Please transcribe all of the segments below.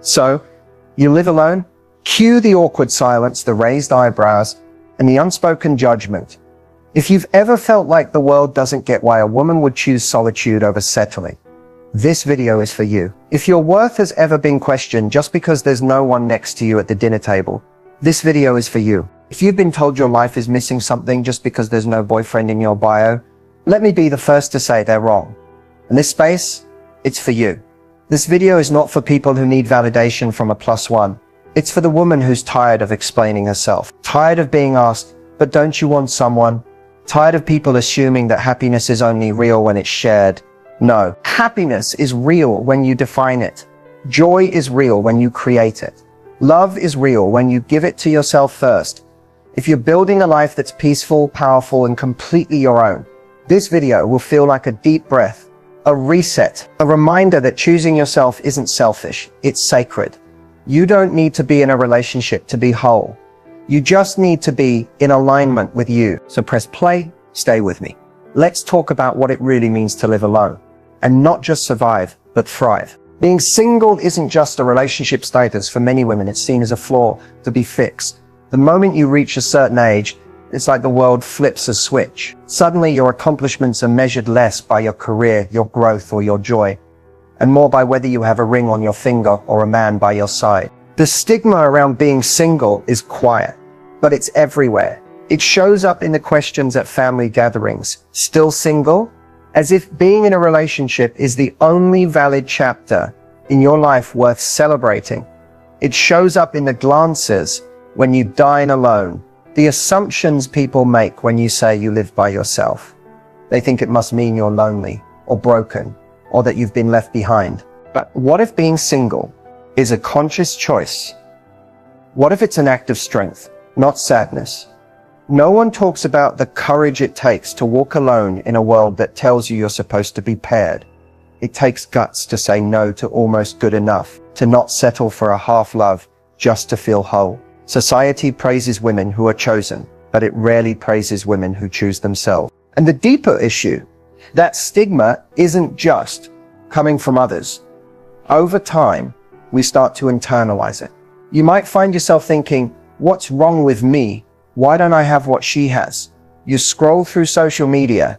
So, you live alone? Cue the awkward silence, the raised eyebrows, and the unspoken judgment. If you've ever felt like the world doesn't get why a woman would choose solitude over settling, this video is for you. If your worth has ever been questioned just because there's no one next to you at the dinner table, this video is for you. If you've been told your life is missing something just because there's no boyfriend in your bio, let me be the first to say they're wrong. In this space, it's for you. This video is not for people who need validation from a +1. It's for the woman who's tired of explaining herself, tired of being asked, but don't you want someone? Tired of people assuming that happiness is only real when it's shared. No, happiness is real when you define it. Joy is real when you create it. Love is real when you give it to yourself first. If you're building a life that's peaceful, powerful, and completely your own, this video will feel like a deep breath, a reset, a reminder that choosing yourself isn't selfish, it's sacred. You don't need to be in a relationship to be whole. You just need to be in alignment with you. So press play, stay with me. Let's talk about what it really means to live alone, and not just survive, but thrive. Being single isn't just a relationship status. For many women, it's seen as a flaw to be fixed. The moment you reach a certain age, it's like the world flips a switch. Suddenly, your accomplishments are measured less by your career, your growth, or your joy, and more by whether you have a ring on your finger or a man by your side. The stigma around being single is quiet, but it's everywhere. It shows up in the questions at family gatherings. Still single? As if being in a relationship is the only valid chapter in your life worth celebrating. It shows up in the glances when you dine alone, the assumptions people make when you say you live by yourself. They think it must mean you're lonely or broken or that you've been left behind. But what if being single is a conscious choice? What if it's an act of strength, not sadness? No one talks about the courage it takes to walk alone in a world that tells you you're supposed to be paired. It takes guts to say no to almost good enough, to not settle for a half love just to feel whole. Society praises women who are chosen, but it rarely praises women who choose themselves. And the deeper issue, that stigma isn't just coming from others. Over time, we start to internalize it. You might find yourself thinking, what's wrong with me? Why don't I have what she has? You scroll through social media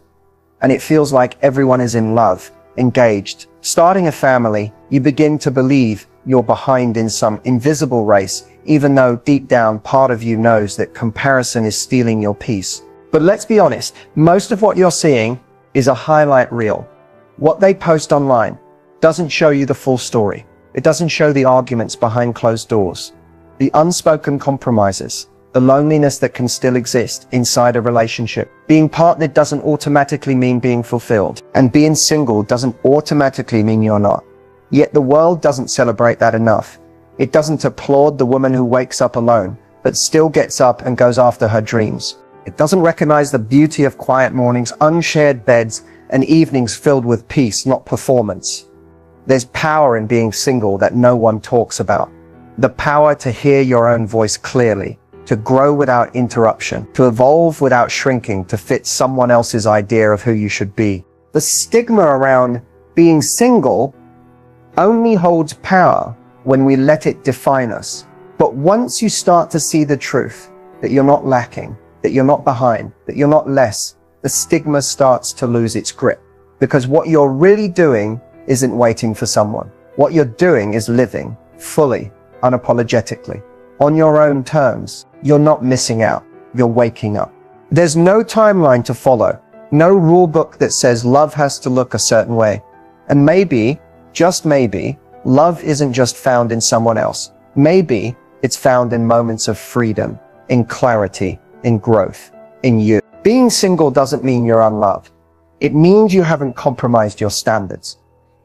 and it feels like everyone is in love, engaged, starting a family. You begin to believe you're behind in some invisible race, even though deep down part of you knows that comparison is stealing your peace. But let's be honest, most of what you're seeing is a highlight reel. What they post online doesn't show you the full story. It doesn't show the arguments behind closed doors, the unspoken compromises, the loneliness that can still exist inside a relationship. Being partnered doesn't automatically mean being fulfilled, and being single doesn't automatically mean you're not. Yet the world doesn't celebrate that enough. It doesn't applaud the woman who wakes up alone, but still gets up and goes after her dreams. It doesn't recognize the beauty of quiet mornings, unshared beds, and evenings filled with peace, not performance. There's power in being single that no one talks about. The power to hear your own voice clearly, to grow without interruption, to evolve without shrinking to fit someone else's idea of who you should be. The stigma around being single only holds power when we let it define us. But once you start to see the truth, that you're not lacking, that you're not behind, that you're not less, the stigma starts to lose its grip. Because what you're really doing isn't waiting for someone. What you're doing is living fully, unapologetically, on your own terms. You're not missing out. You're waking up. There's no timeline to follow, no rule book that says love has to look a certain way. And maybe, just maybe, love isn't just found in someone else. Maybe it's found in moments of freedom, in clarity, in growth, in you. Being single doesn't mean you're unloved. It means you haven't compromised your standards.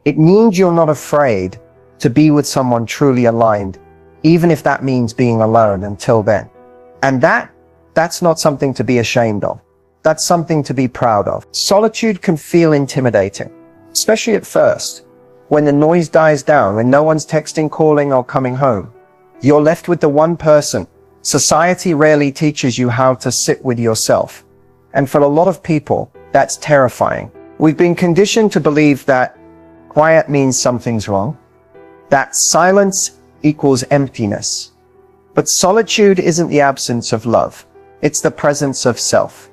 It means you're not afraid to be with someone truly aligned, even if that means being alone until then. And that's not something to be ashamed of. That's something to be proud of. Solitude can feel intimidating, especially at first, when the noise dies down, when no one's texting, calling, or coming home. You're left with the one person. Society rarely teaches you how to sit with yourself. And for a lot of people, that's terrifying. We've been conditioned to believe that quiet means something's wrong, that silence equals emptiness. But solitude isn't the absence of love. It's the presence of self.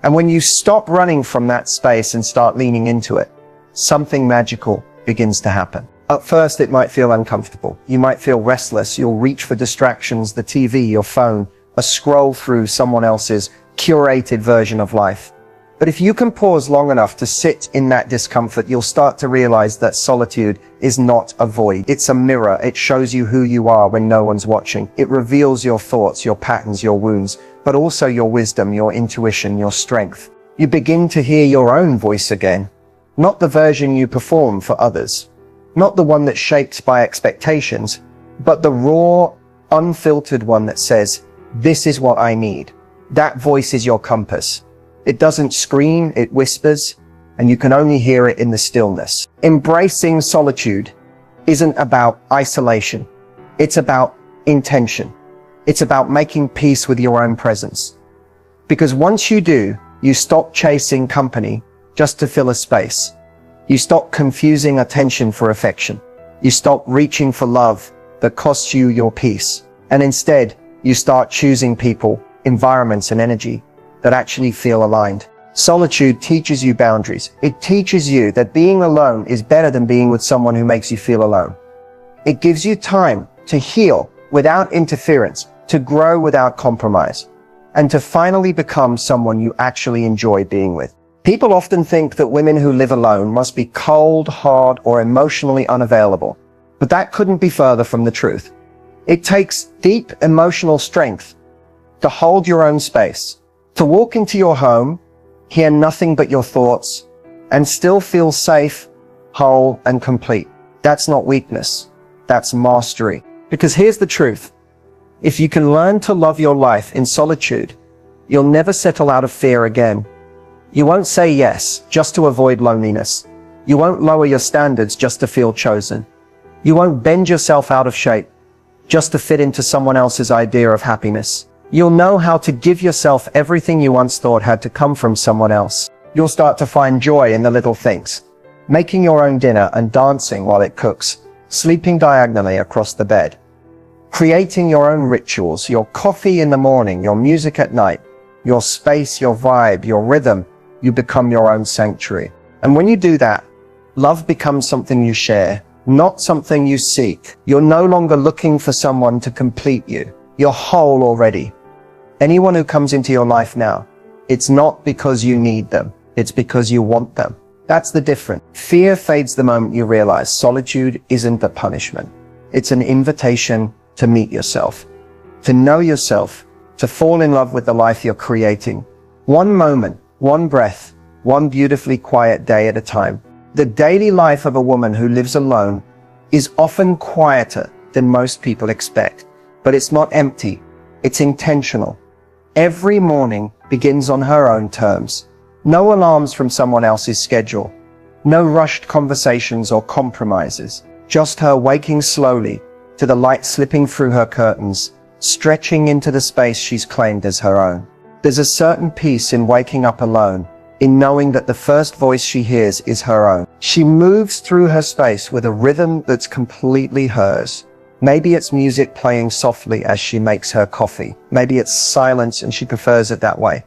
And when you stop running from that space and start leaning into it, something magical begins to happen. At first, it might feel uncomfortable. You might feel restless. You'll reach for distractions, the TV, your phone, a scroll through someone else's curated version of life. But if you can pause long enough to sit in that discomfort, you'll start to realize that solitude is not a void. It's a mirror. It shows you who you are when no one's watching. It reveals your thoughts, your patterns, your wounds, but also your wisdom, your intuition, your strength. You begin to hear your own voice again, not the version you perform for others, not the one that's shaped by expectations, but the raw, unfiltered one that says, "This is what I need." That voice is your compass. It doesn't scream, it whispers, and you can only hear it in the stillness. Embracing solitude isn't about isolation. It's about intention. It's about making peace with your own presence. Because once you do, you stop chasing company just to fill a space. You stop confusing attention for affection. You stop reaching for love that costs you your peace. And instead, you start choosing people, environments, and energy that actually feel aligned. Solitude teaches you boundaries. It teaches you that being alone is better than being with someone who makes you feel alone. It gives you time to heal without interference, to grow without compromise, and to finally become someone you actually enjoy being with. People often think that women who live alone must be cold, hard, or emotionally unavailable. But that couldn't be further from the truth. It takes deep emotional strength to hold your own space, to walk into your home, hear nothing but your thoughts, and still feel safe, whole, and complete. That's not weakness. That's mastery. Because here's the truth. If you can learn to love your life in solitude, you'll never settle out of fear again. You won't say yes just to avoid loneliness. You won't lower your standards just to feel chosen. You won't bend yourself out of shape just to fit into someone else's idea of happiness. You'll know how to give yourself everything you once thought had to come from someone else. You'll start to find joy in the little things. Making your own dinner and dancing while it cooks. Sleeping diagonally across the bed. Creating your own rituals, your coffee in the morning, your music at night, your space, your vibe, your rhythm. You become your own sanctuary. And when you do that, love becomes something you share, not something you seek. You're no longer looking for someone to complete you. You're whole already. Anyone who comes into your life now, it's not because you need them. It's because you want them. That's the difference. Fear fades the moment you realize solitude isn't a punishment. It's an invitation to meet yourself, to know yourself, to fall in love with the life you're creating. One moment, one breath, one beautifully quiet day at a time. The daily life of a woman who lives alone is often quieter than most people expect, but it's not empty. It's intentional. Every morning begins on her own terms. No alarms from someone else's schedule. No rushed conversations or compromises. Just her waking slowly to the light slipping through her curtains, stretching into the space she's claimed as her own. There's a certain peace in waking up alone, in knowing that the first voice she hears is her own. She moves through her space with a rhythm that's completely hers. Maybe it's music playing softly as she makes her coffee. Maybe it's silence and she prefers it that way.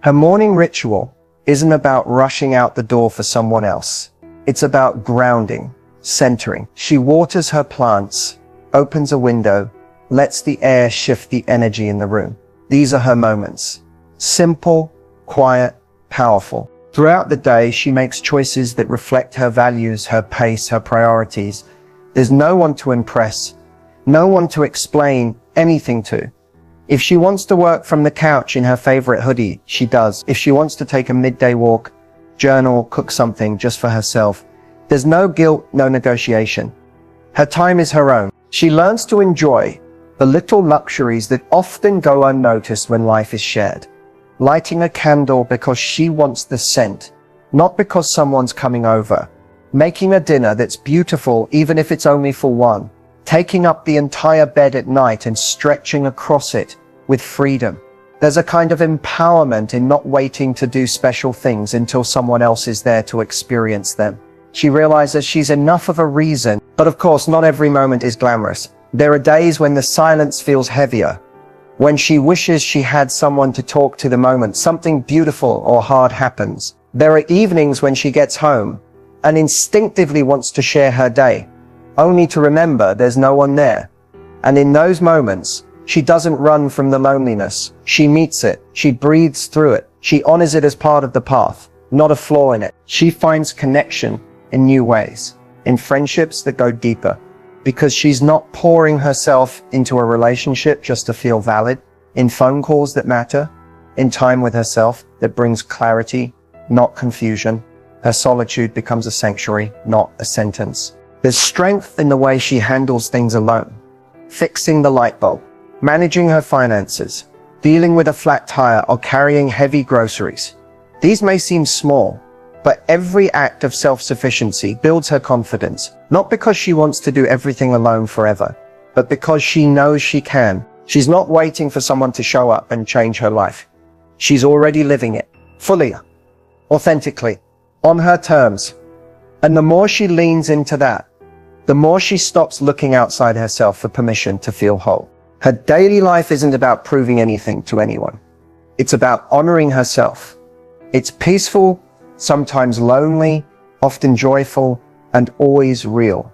Her morning ritual isn't about rushing out the door for someone else. It's about grounding, centering. She waters her plants, opens a window, lets the air shift the energy in the room. These are her moments. Simple, quiet, powerful. Throughout the day, she makes choices that reflect her values, her pace, her priorities. There's no one to impress, no one to explain anything to. If she wants to work from the couch in her favorite hoodie, she does. If she wants to take a midday walk, journal, cook something just for herself, there's no guilt, no negotiation. Her time is her own. She learns to enjoy the little luxuries that often go unnoticed when life is shared. Lighting a candle because she wants the scent, not because someone's coming over. Making a dinner that's beautiful even if it's only for one. Taking up the entire bed at night and stretching across it with freedom. There's a kind of empowerment in not waiting to do special things until someone else is there to experience them. She realizes she's enough of a reason, but of course not every moment is glamorous. There are days when the silence feels heavier, when she wishes she had someone to talk to the moment something beautiful or hard happens. There are evenings when she gets home and instinctively wants to share her day, only to remember there's no one there. And in those moments, she doesn't run from the loneliness. She meets it. She breathes through it. She honors it as part of the path, not a flaw in it. She finds connection in new ways, in friendships that go deeper, because she's not pouring herself into a relationship just to feel valid, in phone calls that matter, in time with herself that brings clarity, not confusion. Her solitude becomes a sanctuary, not a sentence. There's strength in the way she handles things alone, fixing the light bulb, managing her finances, dealing with a flat tire, or carrying heavy groceries. These may seem small, but every act of self-sufficiency builds her confidence, not because she wants to do everything alone forever, but because she knows she can. She's not waiting for someone to show up and change her life. She's already living it, fully, authentically, on her terms. And the more she leans into that, the more she stops looking outside herself for permission to feel whole. Her daily life isn't about proving anything to anyone. It's about honoring herself. It's peaceful, sometimes lonely, often joyful, and always real.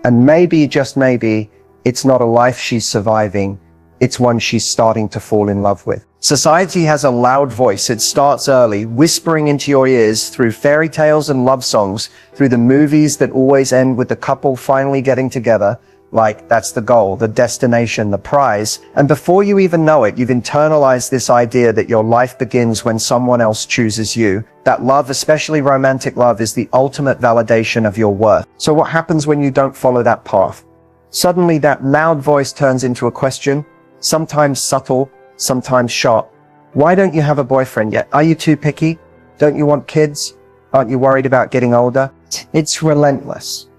And maybe, just maybe, it's not a life she's surviving, it's one she's starting to fall in love with. Society has a loud voice. It starts early, whispering into your ears through fairy tales and love songs, through the movies that always end with the couple finally getting together, like that's the goal, the destination, the prize. And before you even know it, you've internalized this idea that your life begins when someone else chooses you. That love, especially romantic love, is the ultimate validation of your worth. So what happens when you don't follow that path? Suddenly that loud voice turns into a question, sometimes subtle, sometimes sharp. Why don't you have a boyfriend yet? Are you too picky? Don't you want kids? Aren't you worried about getting older? It's relentless.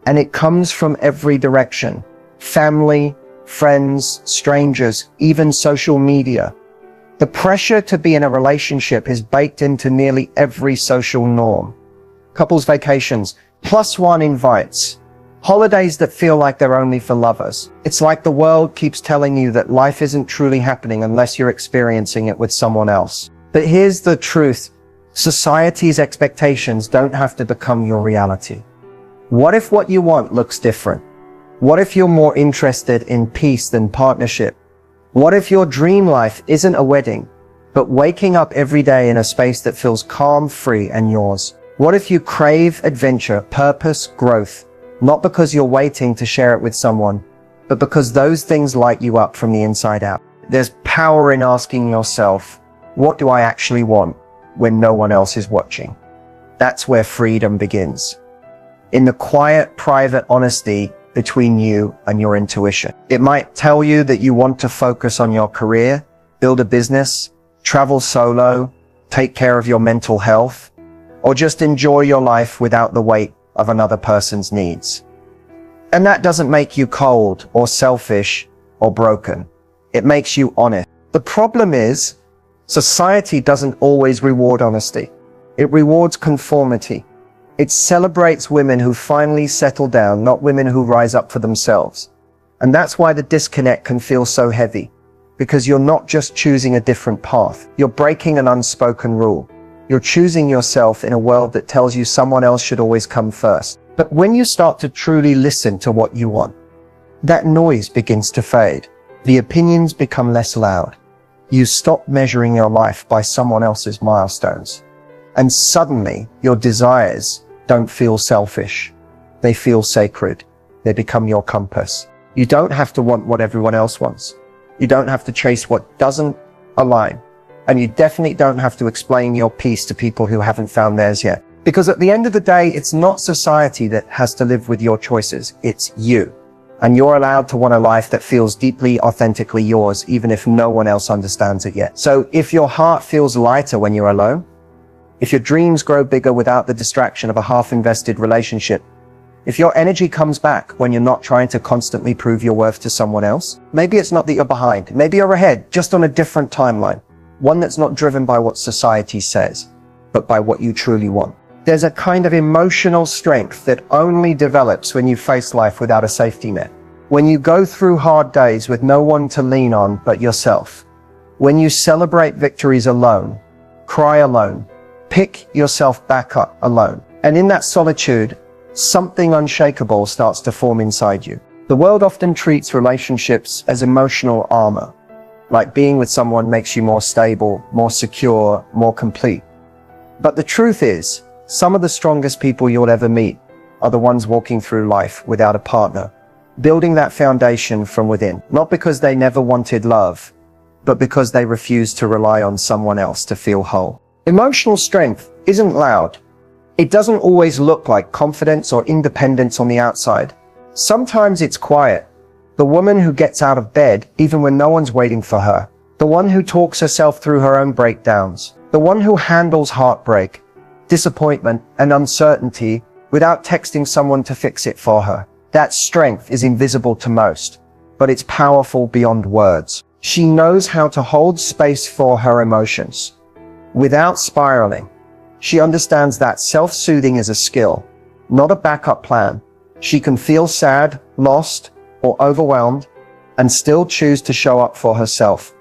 And it comes from every direction. Family, friends, strangers, even social media. The pressure to be in a relationship is baked into nearly every social norm. Couples vacations, +1 invites, holidays that feel like they're only for lovers. It's like the world keeps telling you that life isn't truly happening unless you're experiencing it with someone else. But here's the truth. Society's expectations don't have to become your reality. What if what you want looks different? What if you're more interested in peace than partnership? What if your dream life isn't a wedding, but waking up every day in a space that feels calm, free, and yours? What if you crave adventure, purpose, growth, not because you're waiting to share it with someone, but because those things light you up from the inside out? There's power in asking yourself, what do I actually want when no one else is watching? That's where freedom begins. In the quiet, private honesty between you and your intuition. It might tell you that you want to focus on your career, build a business, travel solo, take care of your mental health, or just enjoy your life without the weight of another person's needs. And that doesn't make you cold or selfish or broken. It makes you honest. The problem is, society doesn't always reward honesty. It rewards conformity. It celebrates women who finally settle down, not women who rise up for themselves. And that's why the disconnect can feel so heavy, because you're not just choosing a different path. You're breaking an unspoken rule. You're choosing yourself in a world that tells you someone else should always come first. But when you start to truly listen to what you want, that noise begins to fade. The opinions become less loud. You stop measuring your life by someone else's milestones. And suddenly, your desires don't feel selfish. They feel sacred. They become your compass. You don't have to want what everyone else wants. You don't have to chase what doesn't align. And you definitely don't have to explain your piece to people who haven't found theirs yet. Because at the end of the day, it's not society that has to live with your choices. It's you. And you're allowed to want a life that feels deeply, authentically yours, even if no one else understands it yet. So if your heart feels lighter when you're alone, if your dreams grow bigger without the distraction of a half-invested relationship, if your energy comes back when you're not trying to constantly prove your worth to someone else, maybe it's not that you're behind. Maybe you're ahead, just on a different timeline. One that's not driven by what society says, but by what you truly want. There's a kind of emotional strength that only develops when you face life without a safety net. When you go through hard days with no one to lean on but yourself. When you celebrate victories alone, cry alone, pick yourself back up alone. And in that solitude, something unshakable starts to form inside you. The world often treats relationships as emotional armor, like being with someone makes you more stable, more secure, more complete. But the truth is, some of the strongest people you'll ever meet are the ones walking through life without a partner, building that foundation from within, not because they never wanted love, but because they refused to rely on someone else to feel whole. Emotional strength isn't loud. It doesn't always look like confidence or independence on the outside. Sometimes it's quiet. The woman who gets out of bed even when no one's waiting for her. The one who talks herself through her own breakdowns. The one who handles heartbreak, disappointment, and uncertainty without texting someone to fix it for her. That strength is invisible to most, but it's powerful beyond words. She knows how to hold space for her emotions without spiraling. She understands that self-soothing is a skill, not a backup plan. She can feel sad, lost, or overwhelmed, and still choose to show up for herself.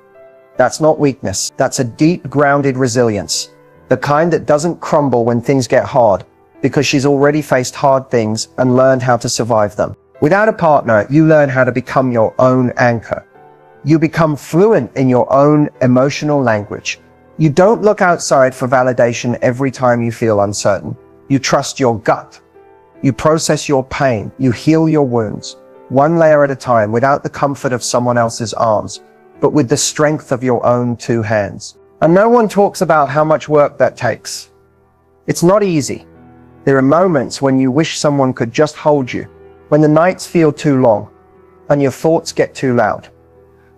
That's not weakness. That's a deep, grounded resilience. The kind that doesn't crumble when things get hard, because she's already faced hard things and learned how to survive them. Without a partner, you learn how to become your own anchor. You become fluent in your own emotional language. You don't look outside for validation every time you feel uncertain. You trust your gut. You process your pain. You heal your wounds, one layer at a time, without the comfort of someone else's arms, but with the strength of your own two hands. And no one talks about how much work that takes. It's not easy. There are moments when you wish someone could just hold you, when the nights feel too long and your thoughts get too loud,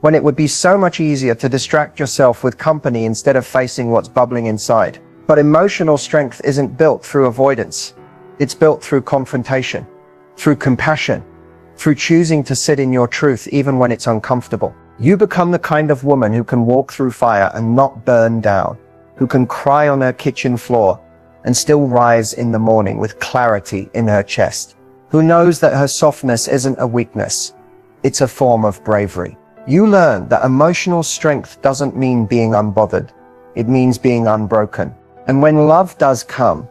when it would be so much easier to distract yourself with company instead of facing what's bubbling inside. But emotional strength isn't built through avoidance. It's built through confrontation, through compassion, through choosing to sit in your truth even when it's uncomfortable. You become the kind of woman who can walk through fire and not burn down, who can cry on her kitchen floor and still rise in the morning with clarity in her chest, who knows that her softness isn't a weakness, it's a form of bravery. You learn that emotional strength doesn't mean being unbothered, it means being unbroken. And when love does come,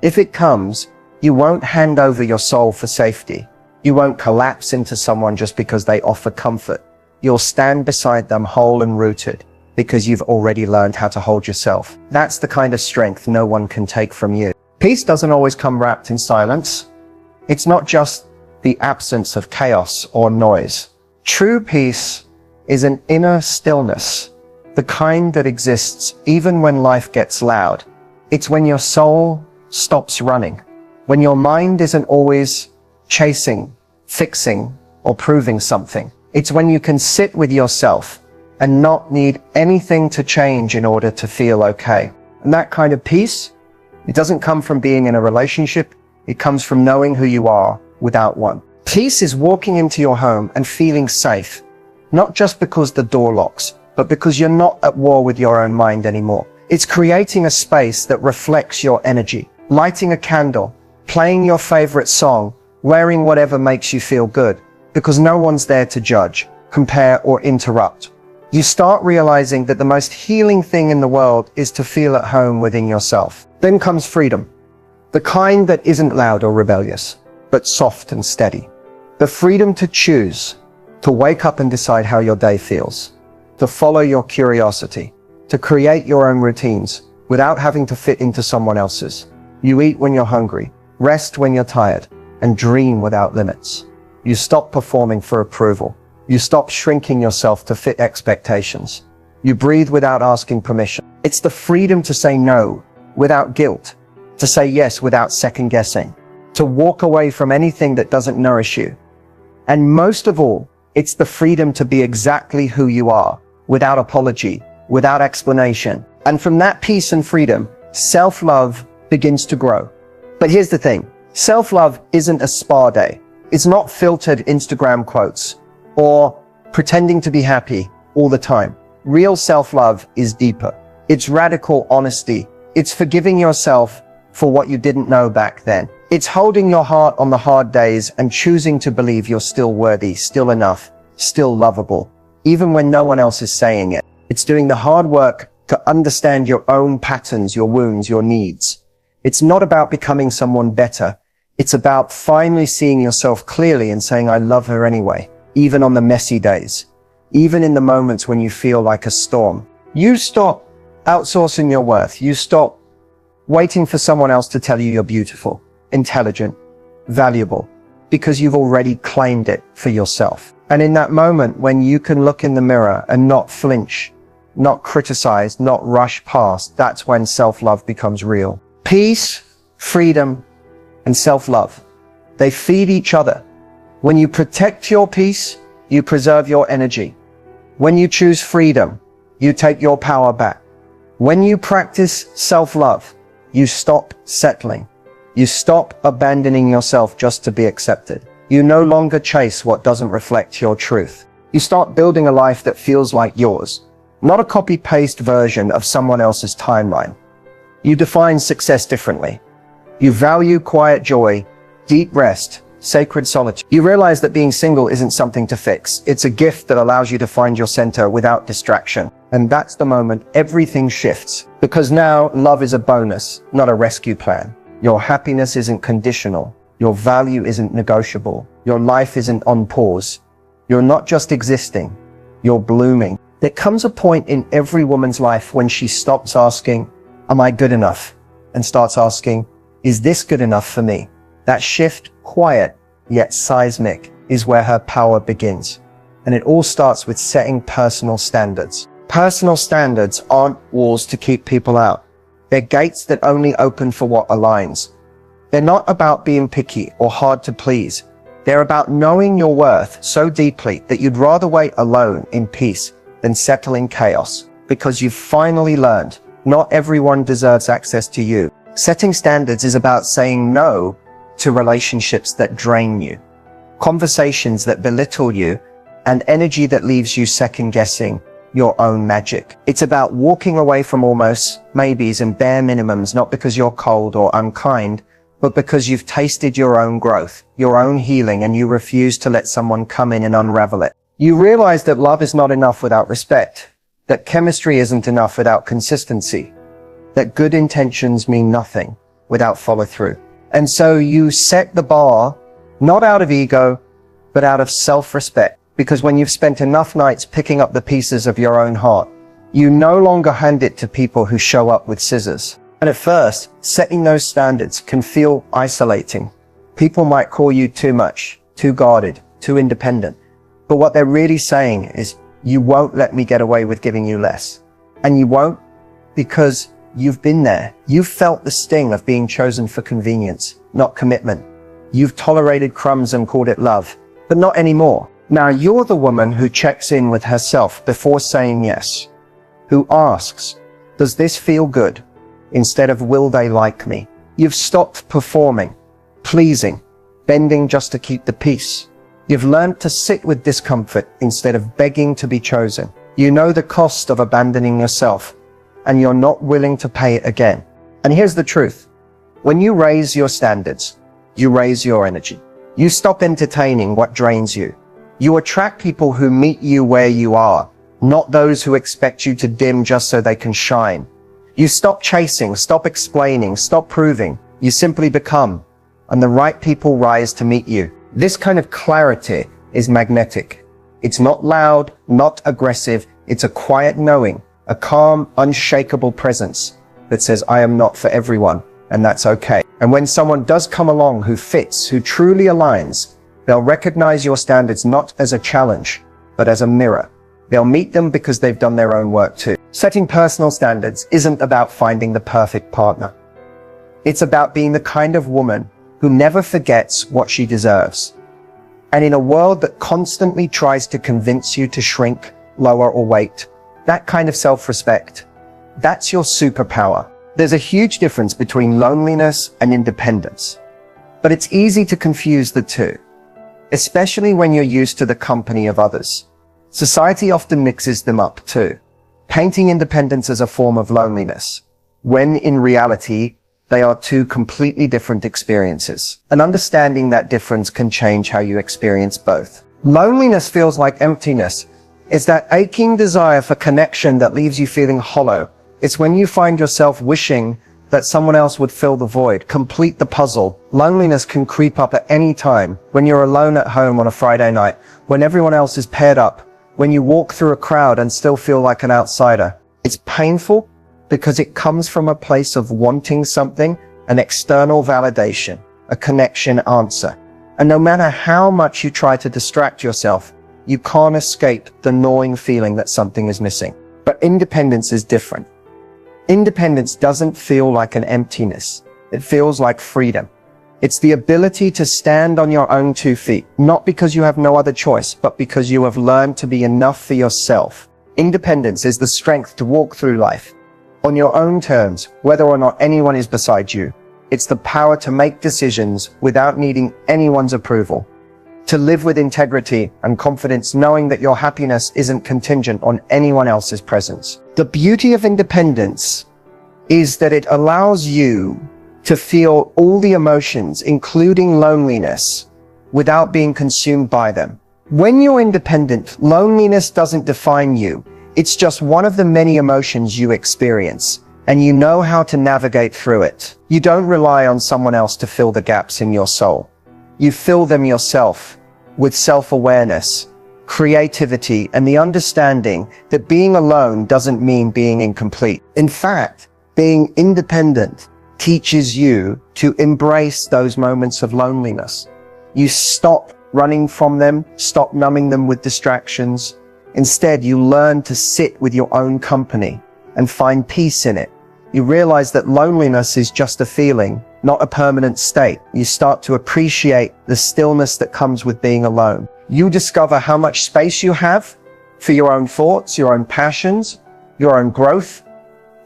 if it comes, you won't hand over your soul for safety. You won't collapse into someone just because they offer comfort. You'll stand beside them whole and rooted, because you've already learned how to hold yourself. That's the kind of strength no one can take from you. Peace doesn't always come wrapped in silence. It's not just the absence of chaos or noise. True peace is an inner stillness, the kind that exists even when life gets loud. It's when your soul stops running, when your mind isn't always chasing, fixing, or proving something. It's when you can sit with yourself and not need anything to change in order to feel okay. And that kind of peace, it doesn't come from being in a relationship. It comes from knowing who you are without one. Peace is walking into your home and feeling safe, not just because the door locks, but because you're not at war with your own mind anymore. It's creating a space that reflects your energy, lighting a candle, playing your favorite song, wearing whatever makes you feel good, because no one's there to judge, compare, or interrupt. You start realizing that the most healing thing in the world is to feel at home within yourself. Then comes freedom, the kind that isn't loud or rebellious, but soft and steady. The freedom to choose, to wake up and decide how your day feels, to follow your curiosity, to create your own routines without having to fit into someone else's. You eat when you're hungry, rest when you're tired, and dream without limits. You stop performing for approval. You stop shrinking yourself to fit expectations. You breathe without asking permission. It's the freedom to say no without guilt, to say yes without second guessing, to walk away from anything that doesn't nourish you. And most of all, it's the freedom to be exactly who you are, without apology, without explanation. And from that peace and freedom, self-love begins to grow. But here's the thing, self-love isn't a spa day. It's not filtered Instagram quotes or pretending to be happy all the time. Real self-love is deeper. It's radical honesty. It's forgiving yourself for what you didn't know back then. It's holding your heart on the hard days and choosing to believe you're still worthy, still enough, still lovable, even when no one else is saying it. It's doing the hard work to understand your own patterns, your wounds, your needs. It's not about becoming someone better. It's about finally seeing yourself clearly and saying, I love her anyway, even on the messy days, even in the moments when you feel like a storm. You stop outsourcing your worth. You stop waiting for someone else to tell you you're beautiful, intelligent, valuable, because you've already claimed it for yourself. And in that moment when you can look in the mirror and not flinch, not criticize, not rush past, that's when self-love becomes real. Peace, freedom, and self-love, they feed each other. When you protect your peace, you preserve your energy. When you choose freedom, you take your power back. When you practice self-love, you stop settling. You stop abandoning yourself just to be accepted. You no longer chase what doesn't reflect your truth. You start building a life that feels like yours, not a copy-paste version of someone else's timeline. You define success differently. You value quiet joy, deep rest, sacred solitude. You realize that being single isn't something to fix. It's a gift that allows you to find your center without distraction. And that's the moment everything shifts. Because now love is a bonus, not a rescue plan. Your happiness isn't conditional. Your value isn't negotiable. Your life isn't on pause. You're not just existing, you're blooming. There comes a point in every woman's life when she stops asking, am I good enough? And starts asking, is this good enough for me? That shift, quiet yet seismic, is where her power begins. And it all starts with setting personal standards. Personal standards aren't walls to keep people out. They're gates that only open for what aligns. They're not about being picky or hard to please. They're about knowing your worth so deeply that you'd rather wait alone in peace than settle in chaos, because you've finally learned not everyone deserves access to you. Setting standards is about saying no to relationships that drain you, conversations that belittle you, and energy that leaves you second-guessing your own magic. It's about walking away from almost, maybes, and bare minimums, not because you're cold or unkind, but because you've tasted your own growth, your own healing, and you refuse to let someone come in and unravel it. You realize that love is not enough without respect, that chemistry isn't enough without consistency, that good intentions mean nothing without follow-through. And so you set the bar, not out of ego, but out of self-respect. Because when you've spent enough nights picking up the pieces of your own heart, you no longer hand it to people who show up with scissors. And at first, setting those standards can feel isolating. People might call you too much, too guarded, too independent. But what they're really saying is, you won't let me get away with giving you less. And you won't, because you've been there. You've felt the sting of being chosen for convenience, not commitment. You've tolerated crumbs and called it love, but not anymore. Now you're the woman who checks in with herself before saying yes, who asks, does this feel good? Instead of, will they like me? You've stopped performing, pleasing, bending just to keep the peace. You've learned to sit with discomfort instead of begging to be chosen. You know the cost of abandoning yourself, and you're not willing to pay it again. And here's the truth. When you raise your standards, you raise your energy. You stop entertaining what drains you. You attract people who meet you where you are, not those who expect you to dim just so they can shine. You stop chasing, stop explaining, stop proving. You simply become, and the right people rise to meet you. This kind of clarity is magnetic. It's not loud, not aggressive. It's a quiet knowing, a calm, unshakable presence that says, I am not for everyone, and that's okay. And when someone does come along who fits, who truly aligns, they'll recognize your standards not as a challenge, but as a mirror. They'll meet them because they've done their own work too. Setting personal standards isn't about finding the perfect partner. It's about being the kind of woman who never forgets what she deserves. And in a world that constantly tries to convince you to shrink, lower, or wait, that kind of self-respect, that's your superpower. There's a huge difference between loneliness and independence, but it's easy to confuse the two, especially when you're used to the company of others. Society often mixes them up too, painting independence as a form of loneliness, when in reality, They are two completely different experiences. And understanding that difference can change how you experience both. Loneliness feels like emptiness. It's that aching desire for connection that leaves you feeling hollow. It's when you find yourself wishing that someone else would fill the void, complete the puzzle. Loneliness can creep up at any time, when you're alone at home on a Friday night, when everyone else is paired up, when you walk through a crowd and still feel like an outsider. It's painful because it comes from a place of wanting something, an external validation, a connection answer. And no matter how much you try to distract yourself, you can't escape the gnawing feeling that something is missing. But independence is different. Independence doesn't feel like an emptiness. It feels like freedom. It's the ability to stand on your own 2 feet, not because you have no other choice, but because you have learned to be enough for yourself. Independence is the strength to walk through life on your own terms, whether or not anyone is beside you. It's the power to make decisions without needing anyone's approval, to live with integrity and confidence, knowing that your happiness isn't contingent on anyone else's presence. The beauty of independence is that it allows you to feel all the emotions, including loneliness, without being consumed by them. When you're independent, loneliness doesn't define you. It's just one of the many emotions you experience, and you know how to navigate through it. You don't rely on someone else to fill the gaps in your soul. You fill them yourself with self-awareness, creativity, and the understanding that being alone doesn't mean being incomplete. In fact, being independent teaches you to embrace those moments of loneliness. You stop running from them, stop numbing them with distractions. Instead, you learn to sit with your own company and find peace in it. You realize that loneliness is just a feeling, not a permanent state. You start to appreciate the stillness that comes with being alone. You discover how much space you have for your own thoughts, your own passions, your own growth.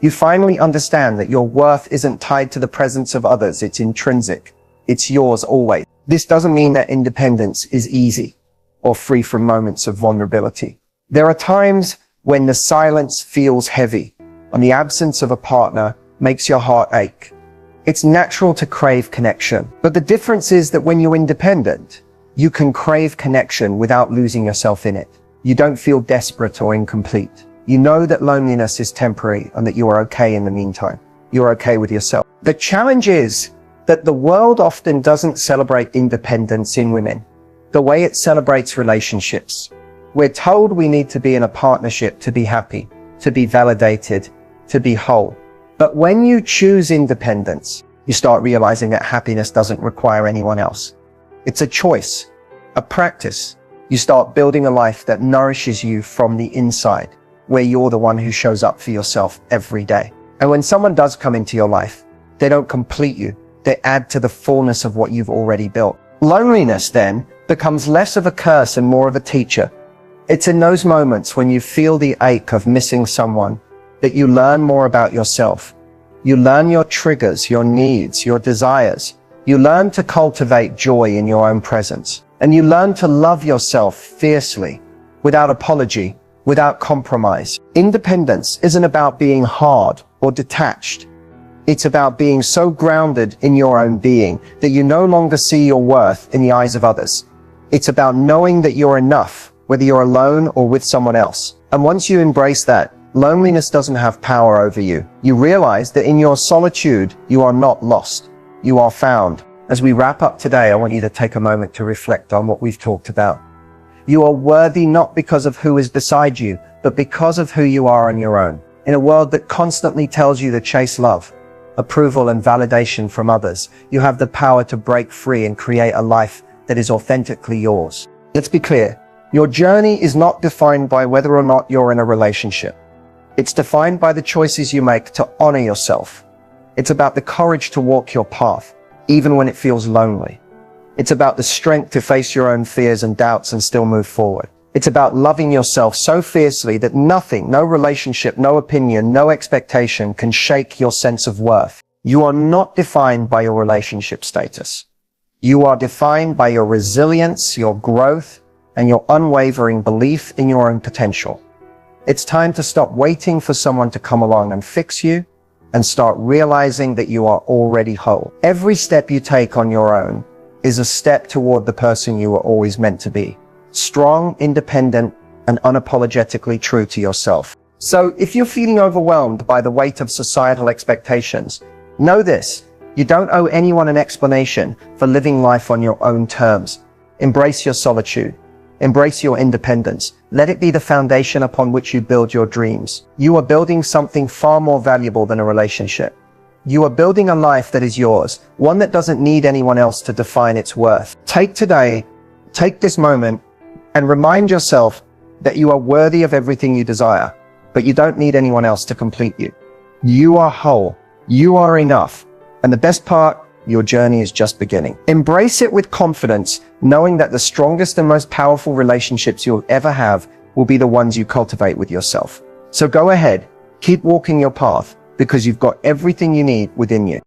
You finally understand that your worth isn't tied to the presence of others. It's intrinsic. It's yours always. This doesn't mean that independence is easy or free from moments of vulnerability. There are times when the silence feels heavy and the absence of a partner makes your heart ache. It's natural to crave connection, but the difference is that when you're independent, you can crave connection without losing yourself in it. You don't feel desperate or incomplete. You know that loneliness is temporary and that you are okay in the meantime. You're okay with yourself. The challenge is that the world often doesn't celebrate independence in women the way it celebrates relationships. We're told we need to be in a partnership to be happy, to be validated, to be whole. But when you choose independence, you start realizing that happiness doesn't require anyone else. It's a choice, a practice. You start building a life that nourishes you from the inside, where you're the one who shows up for yourself every day. And when someone does come into your life, they don't complete you. They add to the fullness of what you've already built. Loneliness then becomes less of a curse and more of a teacher. It's in those moments when you feel the ache of missing someone that you learn more about yourself. You learn your triggers, your needs, your desires. You learn to cultivate joy in your own presence. And you learn to love yourself fiercely, without apology, without compromise. Independence isn't about being hard or detached. It's about being so grounded in your own being that you no longer see your worth in the eyes of others. It's about knowing that you're enough, whether you're alone or with someone else. And once you embrace that, loneliness doesn't have power over you. You realize that in your solitude, you are not lost. You are found. As we wrap up today, I want you to take a moment to reflect on what we've talked about. You are worthy not because of who is beside you, but because of who you are on your own. In a world that constantly tells you to chase love, approval, and validation from others, you have the power to break free and create a life that is authentically yours. Let's be clear. Your journey is not defined by whether or not you're in a relationship. It's defined by the choices you make to honor yourself. It's about the courage to walk your path, even when it feels lonely. It's about the strength to face your own fears and doubts and still move forward. It's about loving yourself so fiercely that nothing, no relationship, no opinion, no expectation can shake your sense of worth. You are not defined by your relationship status. You are defined by your resilience, your growth, and your unwavering belief in your own potential. It's time to stop waiting for someone to come along and fix you, and start realizing that you are already whole. Every step you take on your own is a step toward the person you were always meant to be. Strong, independent, and unapologetically true to yourself. So if you're feeling overwhelmed by the weight of societal expectations, know this: you don't owe anyone an explanation for living life on your own terms. Embrace your solitude. Embrace your independence. Let it be the foundation upon which you build your dreams. You are building something far more valuable than a relationship. You are building a life that is yours, one that doesn't need anyone else to define its worth. Take this moment, and remind yourself that you are worthy of everything you desire, but you don't need anyone else to complete you. You are whole. You are enough. And the best part, your journey is just beginning. Embrace it with confidence, knowing that the strongest and most powerful relationships you'll ever have will be the ones you cultivate with yourself. So go ahead, keep walking your path, because you've got everything you need within you.